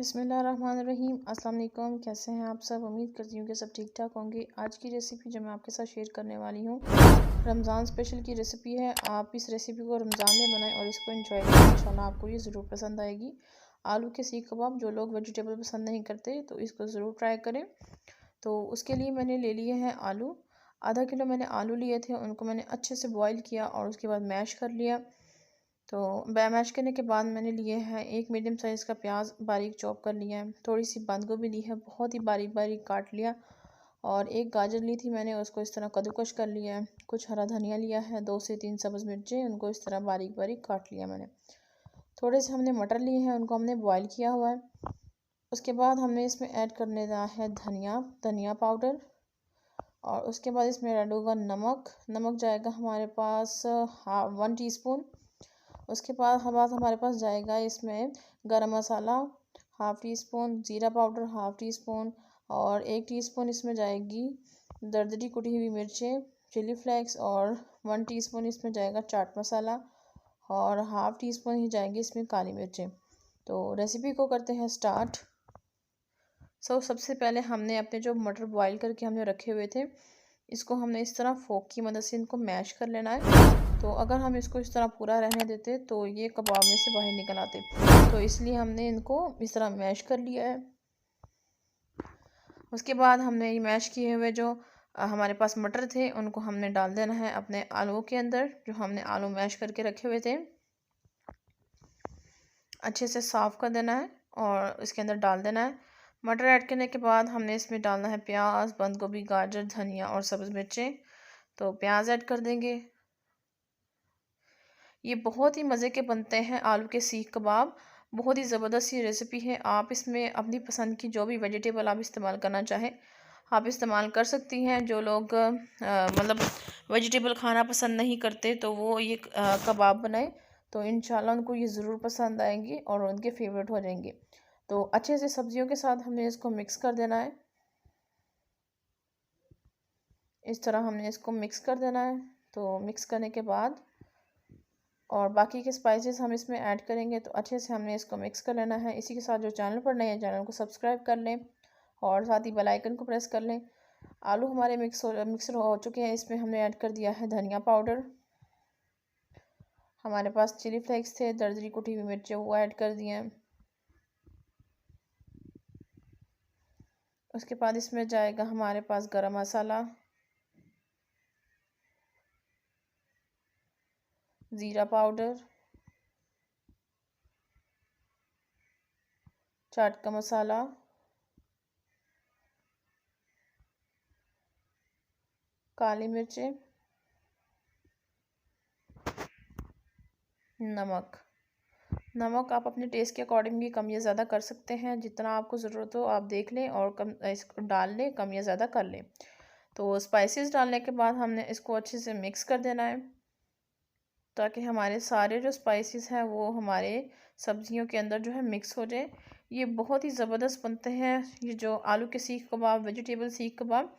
बिस्मिल्लाहिर्रहमानिर्रहीम। अस्सलाम वालेकुम। कैसे हैं आप सब? उम्मीद करती हूँ कि सब ठीक ठाक होंगे। आज की रेसिपी जो मैं आपके साथ शेयर करने वाली हूँ रमज़ान स्पेशल की रेसिपी है। आप इस रेसिपी को रमज़ान में बनाएं और इसको एंजॉय करें। इंशाल्लाह आपको ये ज़रूर पसंद आएगी। आलू के सीख कबाब, जो लोग वेजिटेबल पसंद नहीं करते तो इसको ज़रूर ट्राई करें। तो उसके लिए मैंने ले लिए हैं आलू। आधा किलो मैंने आलू लिए थे, उनको मैंने अच्छे से बॉईल किया और उसके बाद मैश कर लिया। तो मैश करने के बाद मैंने लिए हैं एक मीडियम साइज़ का प्याज बारीक चॉप कर लिया है, थोड़ी सी बंद गोभी ली है, बहुत ही बारीक बारीक काट लिया, और एक गाजर ली थी मैंने, उसको इस तरह कद्दूकश कर लिया है। कुछ हरा धनिया लिया है, 2 से 3 सब्ज़ मिर्चें, उनको इस तरह बारीक बारीक काट लिया मैंने। थोड़े से हमने मटर लिए हैं, उनको हमने बॉयल किया हुआ है। उसके बाद हमने इसमें ऐड करने देना है धनिया पाउडर, और उसके बाद इसमें ऐड होगा नमक जाएगा हमारे पास 1 टीस्पून। उसके बाद हमारे पास जाएगा इसमें गरम मसाला 1/2 टीस्पून, ज़ीरा पाउडर 1/2 टीस्पून, और 1 टीस्पून इसमें जाएगी दरदरी कुटी हुई मिर्चें चिली फ्लेक्स, और 1 टीस्पून इसमें जाएगा चाट मसाला, और 1/2 टीस्पून ही जाएगी इसमें काली मिर्चें। तो रेसिपी को करते हैं स्टार्ट। सबसे पहले हमने अपने जो मटर बॉईल करके हमने रखे हुए थे, इसको हमने इस तरह फोक की मदद से इनको मैश कर लेना है। तो अगर हम इसको इस तरह पूरा रहने देते तो ये कबाब में से बाहर निकल आते, तो इसलिए हमने इनको इस तरह मैश कर लिया है। उसके बाद हमने ये मैश किए हुए जो हमारे पास मटर थे, उनको हमने डाल देना है अपने आलूओं के अंदर, जो हमने आलू मैश करके रखे हुए थे। अच्छे से साफ़ कर देना है और इसके अंदर डाल देना है। मटर ऐड करने के बाद हमने इसमें डालना है प्याज, बंद गोभी, गाजर, धनिया और सब्ज़ मिर्चें। तो प्याज ऐड कर देंगे। ये बहुत ही मज़े के बनते हैं आलू के सीख कबाब। बहुत ही ज़बरदस्त ये रेसिपी है। आप इसमें अपनी पसंद की जो भी वेजिटेबल आप इस्तेमाल करना चाहें आप इस्तेमाल कर सकती हैं। जो लोग मतलब वेजिटेबल खाना पसंद नहीं करते तो वो ये कबाब बनाए, तो इंशाल्लाह उनको ये ज़रूर पसंद आएंगी और उनके फेवरेट हो जाएंगे। तो अच्छे से सब्जियों के साथ हमने इसको मिक्स कर देना है। इस तरह हमने इसको मिक्स कर देना है। तो मिक्स करने के बाद और बाकी के स्पाइसेस हम इसमें ऐड करेंगे। तो अच्छे से हमने इसको मिक्स कर लेना है। इसी के साथ जो चैनल पर नए हैं, चैनल को सब्सक्राइब कर लें और साथ ही बेल आइकन को प्रेस कर लें। आलू हमारे मिक्सर हो चुके हैं। इसमें हमने ऐड कर दिया है धनिया पाउडर, हमारे पास चिली फ्लेक्स थे, दरदरी कुटी हुई मिर्चें, वो ऐड कर दिए हैं। उसके बाद इसमें जाएगा हमारे पास गरम मसाला, ज़ीरा पाउडर, चाट का मसाला, काली मिर्चें, नमक आप अपने टेस्ट के अकॉर्डिंग भी कम या ज़्यादा कर सकते हैं। जितना आपको ज़रूरत हो आप देख लें और कम इसको डाल लें, कम या ज़्यादा कर लें। तो स्पाइसेस डालने के बाद हमने इसको अच्छे से मिक्स कर देना है, ताकि हमारे सारे जो स्पाइसेस हैं वो हमारे सब्जियों के अंदर जो है मिक्स हो जाए। ये बहुत ही ज़बरदस्त बनते हैं ये जो आलू के सीख कबाब, वेजिटेबल सीख कबाब।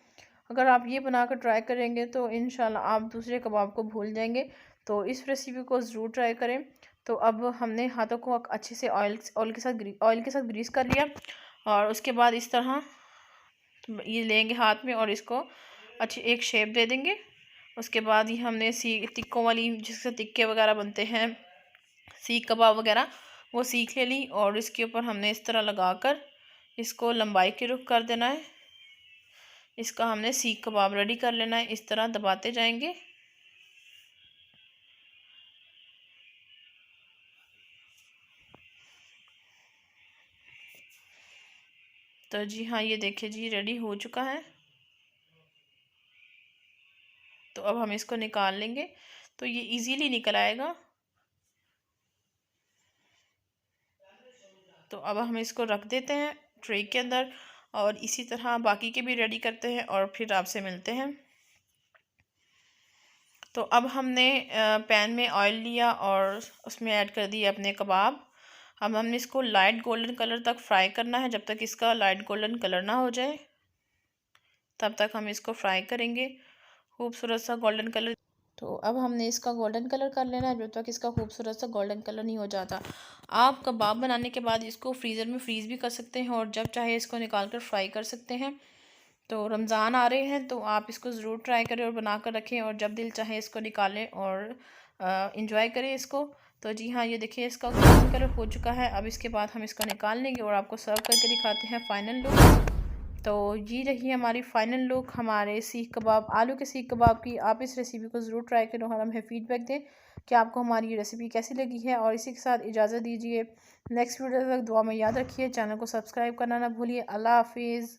अगर आप ये बनाकर ट्राई करेंगे तो इंशाल्लाह आप दूसरे कबाब को भूल जाएंगे। तो इस रेसिपी को ज़रूर ट्राई करें। तो अब हमने हाथों को अच्छे से ऑयल के साथ ग्रीस कर लिया, और उसके बाद इस तरह ये लेंगे हाथ में और इसको अच्छी एक शेप दे देंगे। उसके बाद ही हमने तिक्कों वाली, जिससे तिक्के वगैरह बनते हैं, सीख कबाब वगैरह, वो सीख ले ली, और इसके ऊपर हमने इस तरह लगाकर इसको लंबाई के रुख कर देना है। इसका हमने सीख कबाब रेडी कर लेना है। इस तरह दबाते जाएंगे। तो जी हाँ, ये देखिए जी रेडी हो चुका है। तो अब हम इसको निकाल लेंगे, तो ये इजीली निकल आएगा। तो अब हम इसको रख देते हैं ट्रे के अंदर, और इसी तरह बाकी के भी रेडी करते हैं और फिर आपसे मिलते हैं। तो अब हमने पैन में ऑयल लिया और उसमें ऐड कर दिए अपने कबाब। अब हमने इसको लाइट गोल्डन कलर तक फ्राई करना है। जब तक इसका लाइट गोल्डन कलर ना हो जाए तब तक हम इसको फ्राई करेंगे। खूबसूरत सा गोल्डन कलर तो अब हमने इसका गोल्डन कलर कर लेना है, जब तक इसका खूबसूरत सा गोल्डन कलर नहीं हो जाता। आप कबाब बनाने के बाद इसको फ्रीज़र में फ्रीज़ भी कर सकते हैं और जब चाहे इसको निकाल कर फ्राई कर सकते हैं। तो रमज़ान आ रहे हैं तो आप इसको ज़रूर ट्राई करें और बना कर रखें, और जब दिल चाहे इसको निकालें और इंजॉय करें इसको। तो जी हाँ, ये देखिए इसका गोल्डन कलर हो चुका है। अब इसके बाद हम इसको निकाल लेंगे और आपको सर्व करके दिखाते हैं फ़ाइनल लुक। तो ये रही हमारी फ़ाइनल लुक हमारे सीख कबाब, आलू के सीख कबाब की। आप इस रेसिपी को ज़रूर ट्राई करें और हमें फ़ीडबैक दें कि आपको हमारी ये रेसिपी कैसी लगी है। और इसी के साथ इजाज़त दीजिए, नेक्स्ट वीडियो तक दुआ में याद रखिए, चैनल को सब्सक्राइब करना ना भूलिए। अल्लाह हाफिज़।